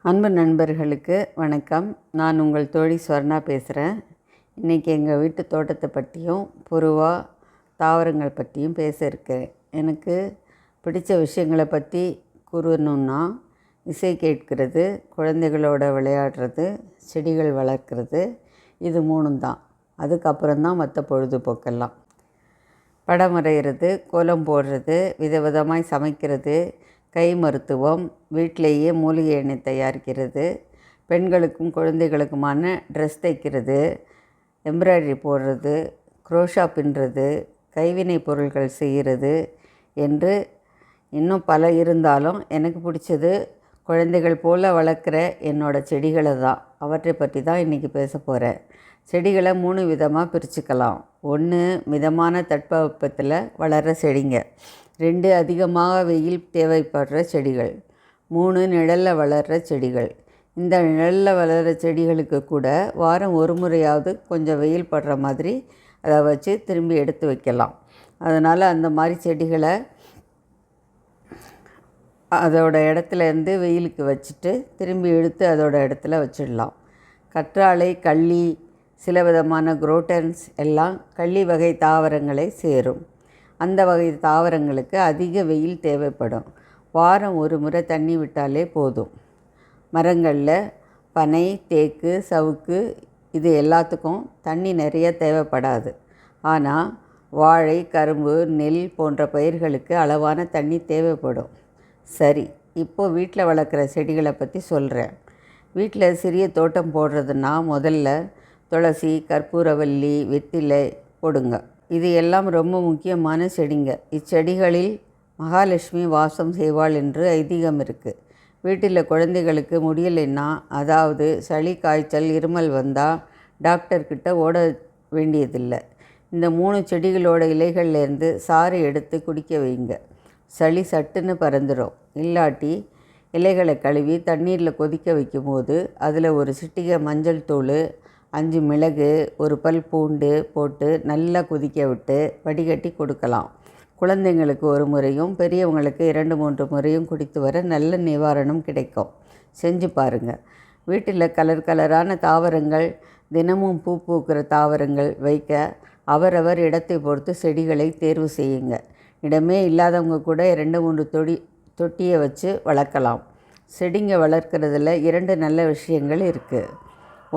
அன்பு நண்பர்களுக்கு வணக்கம். நான் உங்கள் தோழி ஸ்வர்ணா பேசுகிறேன். இன்றைக்கி எங்கள் வீட்டு தோட்டத்தை பற்றியும் பொதுவாக தாவரங்கள் பற்றியும் பேச இருக்கேன். எனக்கு பிடித்த விஷயங்களை பற்றி கூறணுன்னா இசை கேட்கிறது, குழந்தைகளோட விளையாடுறது, செடிகள் வளர்க்குறது, இது மூணும் தான். அதுக்கப்புறம்தான் மற்ற பொழுதுபோக்கெல்லாம். படம் வரைகிறது, கோலம் போடுறது, விதவிதமாய் சமைக்கிறது, கை மருத்துவம், வீட்டிலேயே மூலிகை எண்ணெய் தயாரிக்கிறது, பெண்களுக்கும் குழந்தைகளுக்குமான ட்ரெஸ் தைக்கிறது, எம்ப்ராய்டரி போடுறது, குரோஷா பின்னுறது, கைவினை பொருட்கள் செய்கிறது என்று இன்னும் பல இருந்தாலும் எனக்கு பிடிச்சது குழந்தைகள் போல் வளர்க்குற என்னோடய செடிகளை தான். அவற்றை பற்றி தான் இன்றைக்கி பேச போகிறேன். செடிகளை 3 விதமாக பிரிச்சுக்கலாம். 1 மிதமான தட்பவெப்பத்தில் வளர்கிற செடிங்க, 2 அதிகமாக வெயில் தேவைப்படுற செடிகள், 3 நிழலில் வளர்கிற செடிகள். இந்த நிழலில் வளர்கிற செடிகளுக்கு கூட வாரம் ஒரு முறையாவது கொஞ்சம் வெயில் படுற மாதிரி அதை வச்சு திரும்பி எடுத்து வைக்கலாம். அதனால் அந்த மாதிரி செடிகளை அதோட இடத்துலேருந்து வெயிலுக்கு வச்சுட்டு திரும்பி எடுத்து அதோட இடத்துல வச்சிடலாம். கற்றாழை, கள்ளி, சில விதமான குரோட்டன்ஸ் எல்லாம் கள்ளி வகை தாவரங்களை சேரும். அந்த வகை தாவரங்களுக்கு அதிக வெயில் தேவைப்படும். வாரம் ஒரு முறை தண்ணி விட்டாலே போதும். மரங்களில் பனை, தேக்கு, சவுக்கு இது எல்லாத்துக்கும் தண்ணி நிறைய தேவைப்படாது. ஆனால் வாழை, கரும்பு, நெல் போன்ற பயிர்களுக்கு அளவான தண்ணி தேவைப்படும். சரி, இப்போது வீட்டில் வளர்க்குற செடிகளை பற்றி சொல்கிறேன். வீட்டில் சிறிய தோட்டம் போடுறதுன்னா முதல்ல துளசி, கற்பூரவல்லி, வெற்றிலை போடுங்க. இது எல்லாம் ரொம்ப முக்கியமான செடிங்க. இச்செடிகளில் மகாலட்சுமி வாசம் செய்வாள் என்று ஐதீகம் இருக்குது. வீட்டில் குழந்தைகளுக்கு முடியலைன்னா, அதாவது சளி, காய்ச்சல், இருமல் வந்தால் டாக்டர்கிட்ட ஓட வேண்டியதில்லை. இந்த 3 செடிகளோட இலைகள்லேருந்து சாறு எடுத்து குடிக்க வைங்க. சளி சட்டுன்னு பறந்துடும். இல்லாட்டி இலைகளை கழுவி தண்ணீரில் கொதிக்க வைக்கும்போது அதில் ஒரு சிட்டிகை மஞ்சள் தூள், 5 மிளகு, 1 பல் பூண்டு போட்டு நல்லா கொதிக்க விட்டு வடிகட்டி கொடுக்கலாம். குழந்தைங்களுக்கு 1 முறையும் பெரியவங்களுக்கு 2-3 முறையும் குடித்து வர நல்ல நிவாரணம் கிடைக்கும். செஞ்சு பாருங்கள். வீட்டில் கலர் கலரான தாவரங்கள், தினமும் பூ பூக்கிற தாவரங்கள் வைக்க அவரவர் இடத்தை பொறுத்து செடிகளை தேர்வு செய்யுங்க. இடமே இல்லாதவங்க கூட 2-3 தொட்டியை வச்சு வளர்க்கலாம். செடிங்க வளர்க்குறதுல 2 நல்ல விஷயங்கள் இருக்குது.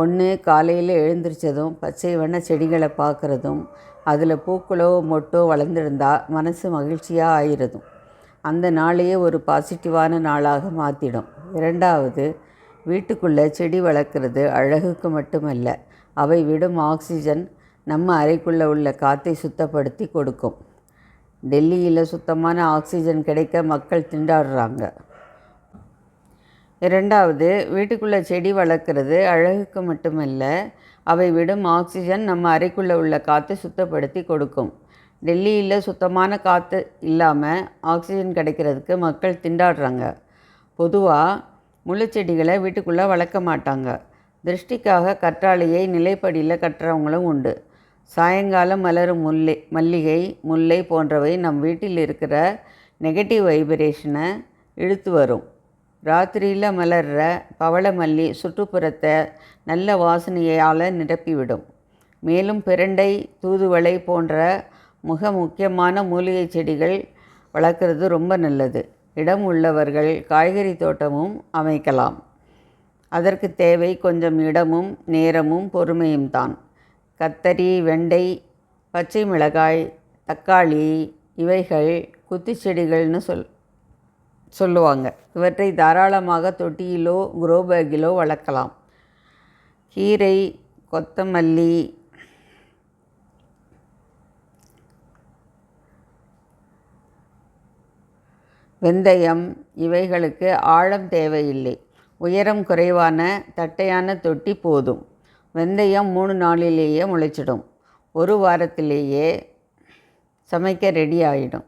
1, காலையில் எழுந்திரிச்சதும் பச்சை வண்ண செடிகளை பார்க்குறதும், அதில் பூக்களோ மொட்டோ வளர்ந்துருந்தால் மனசு மகிழ்ச்சியாக ஆயிடுதும். அந்த நாளையே ஒரு பாசிட்டிவான நாளாக மாற்றிடும். 2வது, வீட்டுக்குள்ளே செடி வளர்க்குறது அழகுக்கு மட்டுமல்ல, அவை விடும் ஆக்சிஜன் நம்ம அறைக்குள்ளே உள்ள காற்றை சுத்தப்படுத்தி கொடுக்கும். டெல்லியில் சுத்தமான ஆக்சிஜன் கிடைக்க மக்கள் திண்டாடுறாங்க. 2வது, வீட்டுக்குள்ளே செடி வளர்க்குறது அழகுக்கு மட்டுமல்ல, அவை விடும் ஆக்சிஜன் நம்ம அறைக்குள்ளே உள்ள காற்றை சுத்தப்படுத்தி கொடுக்கும். டெல்லியில் சுத்தமான காற்று இல்லாமல் ஆக்சிஜன் கிடைக்கிறதுக்கு மக்கள் திண்டாடுறாங்க. பொதுவாக முள்ளுச்செடிகளை வீட்டுக்குள்ளே வளர்க்க மாட்டாங்க. திருஷ்டிக்காக கற்றாழையை நிலைப்படியில் கட்டுறவங்களும் உண்டு. சாயங்காலம் மலரும் மல்லிகை, முல்லை போன்றவை நம் வீட்டில் இருக்கிற நெகட்டிவ் வைப்ரேஷனை இழுத்து வரும். ராத்திரியில் மலர்ற பவளமல்லி சுற்றுப்புறத்தை நல்ல வாசனையால் நிரப்பிவிடும். மேலும் பிரண்டை, தூதுவளை போன்ற முக்கியமான மூலிகை செடிகள் வளர்க்குறது ரொம்ப நல்லது. இடம் உள்ளவர்கள் காய்கறி தோட்டமும் அமைக்கலாம். அதற்கு தேவை கொஞ்சம் இடமும் நேரமும் பொறுமையும் தான். கத்தரி, வெண்டை, பச்சை மிளகாய், தக்காளி இவைகள் குத்துச்செடிகள்னு சொல்லுவாங்க. இவற்றை தாராளமாக தொட்டியிலோ குரோ பேக்கிலோ வளர்க்கலாம். கீரை, கொத்தமல்லி, வெந்தயம் இவைகளுக்கு ஆழம் தேவையில்லை. உயரம் குறைவான தட்டையான தொட்டி போதும். வெந்தயம் 3 நாளிலேயே முளைச்சிடும். 1 வாரத்திலேயே சமைக்க ரெடி ஆகிடும்.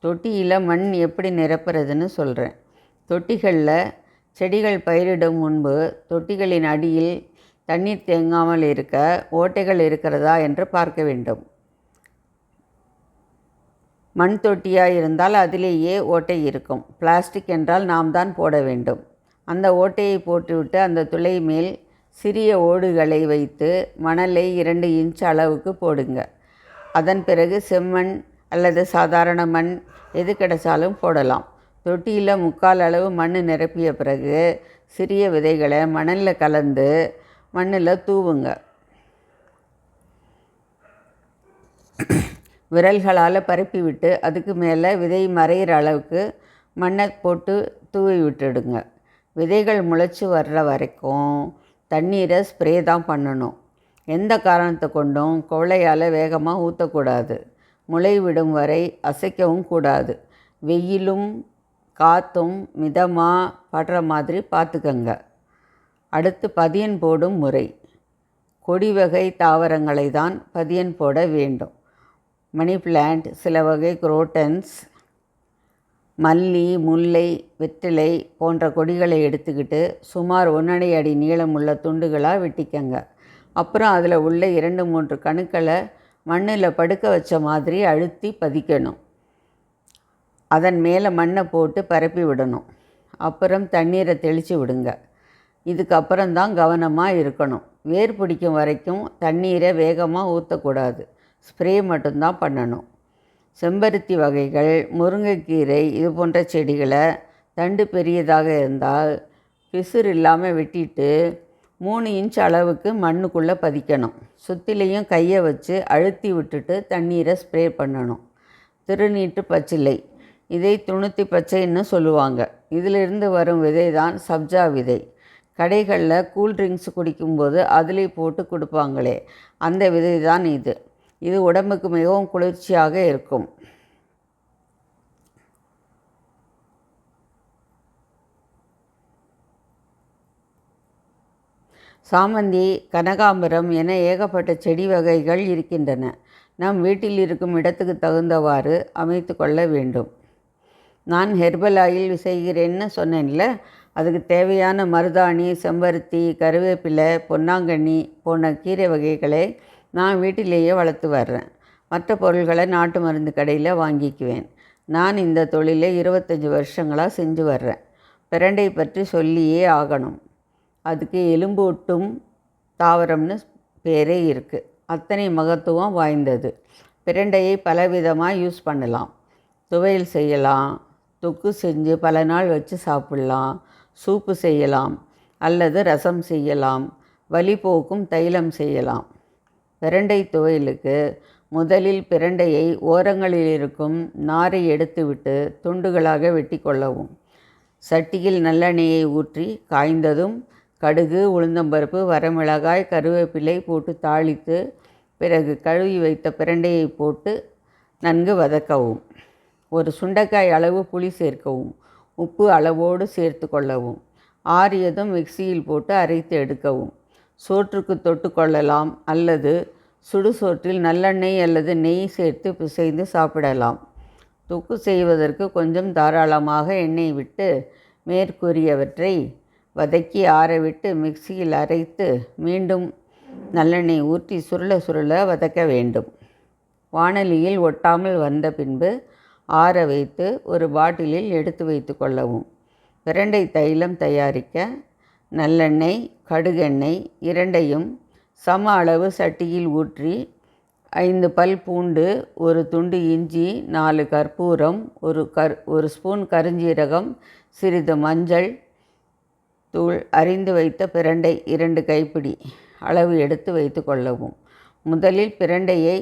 தொட்டியில் மண் எப்படி நிரப்புறதுன்னு சொல்கிறேன். தொட்டிகளில் செடிகள் பயிரிடும் முன்பு தொட்டிகளின் அடியில் தண்ணீர் தேங்காமல் இருக்க ஓட்டைகள் இருக்கிறதா என்று பார்க்க வேண்டும். மண் தொட்டியாக இருந்தால் அதிலேயே ஓட்டை இருக்கும். பிளாஸ்டிக் என்றால் நாம் தான் போட வேண்டும். அந்த ஓட்டையை போட்டுவிட்டு அந்த துளை மேல் சிறிய ஓடுகளை வைத்து மணலை 2 இன்ச் அளவுக்கு போடுங்க. அதன் பிறகு செம்மண் அல்லது சாதாரண மண் எது கிடைச்சாலும் போடலாம். தொட்டியில் 3/4 அளவு மண் நிரப்பிய பிறகு சிறிய விதைகளை மணலில் கலந்து மண்ணில் தூவுங்க. விரல்களால் பரப்பி விட்டு அதுக்கு மேலே விதை மறையிற அளவுக்கு மண்ணை போட்டு தூவி விட்டுடுங்க. விதைகள் முளைச்சி வர்ற வரைக்கும் தண்ணீரை ஸ்ப்ரே தான் பண்ணணும். எந்த காரணத்தை கொண்டும் குவளையால் வேகமாக ஊற்றக்கூடாது. முளை விடும் வரை அசைக்கவும் கூடாது. வெயிலும் காற்றும் மிதமாக படுற மாதிரி பார்த்துக்கங்க. அடுத்து பதியன் போடும் முறை. கொடி வகை தாவரங்களை தான் பதியன் போட வேண்டும். மணி பிளான்ட், சில வகை குரோட்டன்ஸ், மல்லி, முல்லை, வெற்றிலை போன்ற கொடிகளை எடுத்துக்கிட்டு சுமார் 1½ அடி நீளமுள்ள துண்டுகளாக வெட்டிக்கங்க. அப்புறம் அதில் உள்ள 2-3 கணுக்களை மண்ணில் படுக்க வச்ச மாதிரி அழுத்தி பதிக்கணும். அதன் மேலே மண்ணை போட்டு பரப்பி விடணும். அப்புறம் தண்ணீரை தெளித்து விடுங்க. இதுக்கப்புறம்தான் கவனமாக இருக்கணும். வேர் பிடிக்கும் வரைக்கும் தண்ணீரை வேகமாக ஊற்றக்கூடாது. ஸ்ப்ரே மட்டும்தான் பண்ணணும். செம்பருத்தி வகைகள், முருங்கைக்கீரை இது போன்ற செடிகளை தண்டு பெரியதாக இருந்தால் பிசுறு இல்லாமல் வெட்டிட்டு 3 இன்ச் அளவுக்கு மண்ணுக்குள்ளே பதிக்கணும். சுற்றிலையும் கையை வச்சு அழுத்தி விட்டுட்டு தண்ணீரை ஸ்ப்ரே பண்ணணும். திருநீட்டு பச்சிலை, இதை துணுத்தி பச்சைன்னு சொல்லுவாங்க. இதிலிருந்து வரும் விதை தான் சப்ஜா விதை. கடைகளில் கூல்ட்ரிங்க்ஸ் குடிக்கும்போது அதிலே போட்டு கொடுப்பாங்களே, அந்த விதை தான் இது. இது உடம்புக்கு மிகவும் குளிர்ச்சியாக இருக்கும். சாமந்தி, கனகாம்பரம் என ஏகப்பட்ட செடி வகைகள் இருக்கின்றன. நம் வீட்டில் இருக்கும் இடத்துக்கு தகுந்தவாறு அமைத்து கொள்ள வேண்டும். நான் ஹெர்பல் ஆயில் செய்கிறேன்னு சொன்னேன்ல, அதுக்கு தேவையான மருதாணி, செம்பருத்தி, கருவேப்பிலை, பொன்னாங்கண்ணி போன்ற கீரை வகைகளை நான் வீட்டிலேயே வளர்த்து வர்றேன். மற்ற பொருள்களை நாட்டு மருந்து கடையில் வாங்கிக்குவேன். நான் இந்த தொழிலை 25 வருஷங்களாக செஞ்சு வர்றேன். பிரண்டை பற்றி சொல்லியே ஆகணும். அதுக்கு எலும்பூட்டும் தாவரம்னு பேரே இருக்குது. அத்தனை மகத்துவம் வாய்ந்தது. பிரண்டையை பலவிதமாக யூஸ் பண்ணலாம். துவையல் செய்யலாம், தொக்கு செஞ்சு பல நாள் வச்சு சாப்பிட்லாம், சூப்பு செய்யலாம், அல்லது ரசம் செய்யலாம், வலி போக்கும் தைலம் செய்யலாம். பிரண்டை துவையலுக்கு முதலில் பிரண்டையை ஓரங்களில் இருக்கும் நாரை எடுத்துவிட்டு துண்டுகளாக வெட்டி கொள்ளவும். சட்டியில் நல்லெண்ணெயை ஊற்றி காய்ந்ததும் கடுகு, உளுந்தம்பருப்பு, வரமிளகாய், கருவேப்பிலை போட்டு தாளித்து பிறகு கழுவி வைத்த பிரண்டையை போட்டு நன்கு வதக்கவும். ஒரு சுண்டைக்காய் அளவு புளி சேர்க்கவும். உப்பு அளவோடு சேர்த்து கொள்ளவும். ஆறியதும் மிக்சியில் போட்டு அரைத்து எடுக்கவும். சோற்றுக்கு தொட்டு கொள்ளலாம் அல்லது சுடுசோற்றில் நல்லெண்ணெய் அல்லது நெய் சேர்த்து பிசைந்து சாப்பிடலாம். தொக்கு செய்வதற்கு கொஞ்சம் தாராளமாக எண்ணெய் விட்டு மேற்கூறியவற்றை வதக்கி ஆறவிட்டு மிக்சியில் அரைத்து மீண்டும் நல்லெண்ணெய் ஊற்றி சுருள சுருள வதக்க வேண்டும். வாணலியில் ஒட்டாமல் வந்த பின்பு ஆற வைத்து ஒரு பாட்டிலில் எடுத்து வைத்து கொள்ளவும். பிரண்டை தைலம் தயாரிக்க நல்லெண்ணெய், கடுகெண்ணெய் இரண்டையும் சம அளவு சட்டியில் ஊற்றி 5 பல் பூண்டு, ஒரு துண்டு இஞ்சி, 4 கற்பூரம், ஒரு ஸ்பூன் கருஞ்சீரகம், சிறிது மஞ்சள் தூள், அரிந்து வைத்த பிரண்டை 2 கைப்பிடி அளவு எடுத்து வைத்து கொள்ளவும். முதலில் பிரண்டையை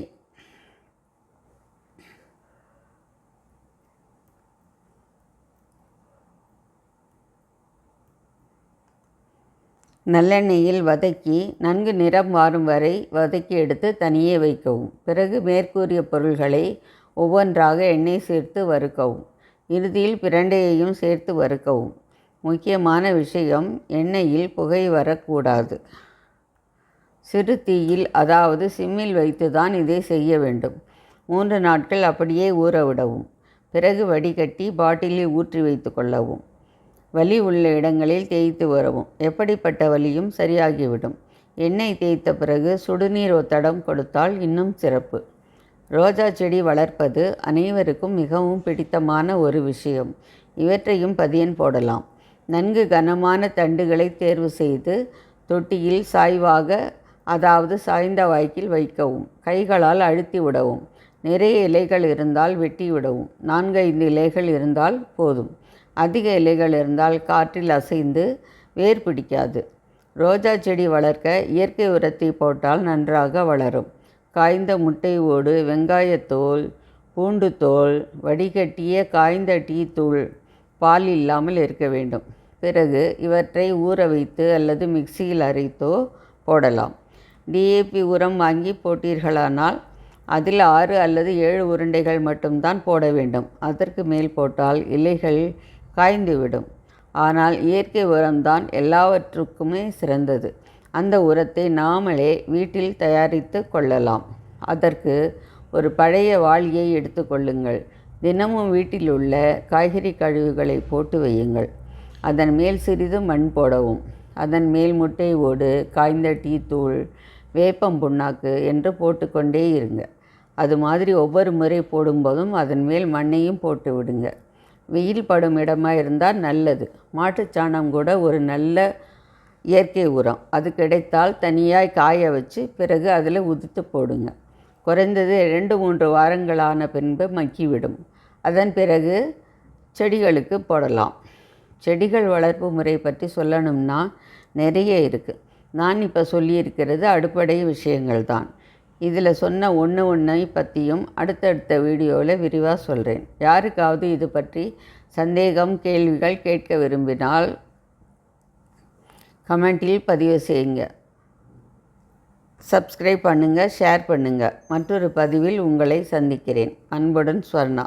நல்லெண்ணெயில் வதக்கி நன்கு நிறம் மாறும் வரை வதக்கி எடுத்து தனியே வைக்கவும். பிறகு மேற்கூறிய பொருள்களை ஒவ்வொன்றாக எண்ணெய் சேர்த்து வறுக்கவும். இறுதியில் பிரண்டையையும் சேர்த்து வறுக்கவும். முக்கியமான விஷயம், எண்ணெயில் புகை வரக்கூடாது. சிறு தீயில், அதாவது சிம்மில் வைத்து தான் இதை செய்ய வேண்டும். 3 நாட்கள் அப்படியே ஊற விடவும். பிறகு வடிகட்டி பாட்டிலில் ஊற்றி வைத்து கொள்ளவும். வலி உள்ள இடங்களில் தேய்த்து வரவும். எப்படிப்பட்ட வலியும் சரியாகிவிடும். எண்ணெய் தேய்த்த பிறகு சுடுநீர் ஒத்தடம் கொடுத்தால் இன்னும் சிறப்பு. ரோஜா செடி வளர்ப்பது அனைவருக்கும் மிகவும் பிடித்தமான ஒரு விஷயம். இவற்றையும் பதியன் போடலாம். நன்கு கனமான தண்டுகளை தேர்வு செய்து தொட்டியில் சாய்வாக, அதாவது சாய்ந்த வாய்க்கில் வைக்கவும். கைகளால் அழுத்தி விடவும். நிறைய இலைகள் இருந்தால் வெட்டி விடவும். 4-5 இலைகள் இருந்தால் போதும். அதிக இலைகள் இருந்தால் காற்றில் அசைந்து வேர் பிடிக்காது. ரோஜா செடி வளர்க்க இயற்கை உரத்தை போட்டால் நன்றாக வளரும். காய்ந்த முட்டை ஓடு, வெங்காயத்தோல், பூண்டு தோல், வடிகட்டிய காய்ந்த டீ தூள் பால் இல்லாமல் இருக்க வேண்டும். பிறகு இவற்றை ஊற வைத்து அல்லது மிக்சியில் அரைத்தோ போடலாம். டிஏபி உரம் வாங்கி போட்டீர்களானால் அதில் 6 அல்லது 7 உருண்டைகள் மட்டும்தான் போட வேண்டும். அதற்கு மேல் போட்டால் இலைகள் காய்ந்துவிடும். ஆனால் இயற்கை உரம்தான் எல்லாவற்றுக்குமே சிறந்தது. அந்த உரத்தை நாமளே வீட்டில் தயாரித்து கொள்ளலாம். அதற்கு ஒரு பழைய வாளியை எடுத்துக்கொள்ளுங்கள். தினமும் வீட்டில் உள்ள காய்கறி கழிவுகளை போட்டு வையுங்கள். அதன் மேல் சிறிது மண் போடவும். அதன் மேல் முட்டை ஓடு, காய்ந்த டீ தூள், வேப்பம் புண்ணாக்கு என்று போட்டுக்கொண்டே இருங்க. அது மாதிரி ஒவ்வொரு முறை போடும்போதும் அதன் மேல் மண்ணையும் போட்டு விடுங்க. வெயில் படும் இடமாக இருந்தால் நல்லது. மாட்டுச்சாணம் கூட ஒரு நல்ல இயற்கை உரம். அது கிடைத்தால் தனியாய் காய வச்சு பிறகு அதில் உதிர்த்து போடுங்க. குறைந்தது 2-3 வாரங்களான பின்பு மக்கிவிடும். அதன் பிறகு செடிகளுக்கு போடலாம். செடிகள் வளர்ப்பு முறை பற்றி சொல்லணும்னா நிறைய இருக்குது. நான் இப்போ சொல்லியிருக்கிறது அடிப்படை விஷயங்கள் தான். இதில் சொன்ன ஒன்றை பற்றியும் அடுத்தடுத்த வீடியோவில் விரிவாக சொல்கிறேன். யாருக்காவது இது பற்றி சந்தேகம், கேள்விகள் கேட்க விரும்பினால் கமெண்டில் பதிவு செய்யுங்க. சப்ஸ்கிரைப் பண்ணுங்கள், ஷேர் பண்ணுங்கள். மற்றொரு பதிவில் உங்களை சந்திக்கிறேன். அன்புடன் ஸ்வர்ணா.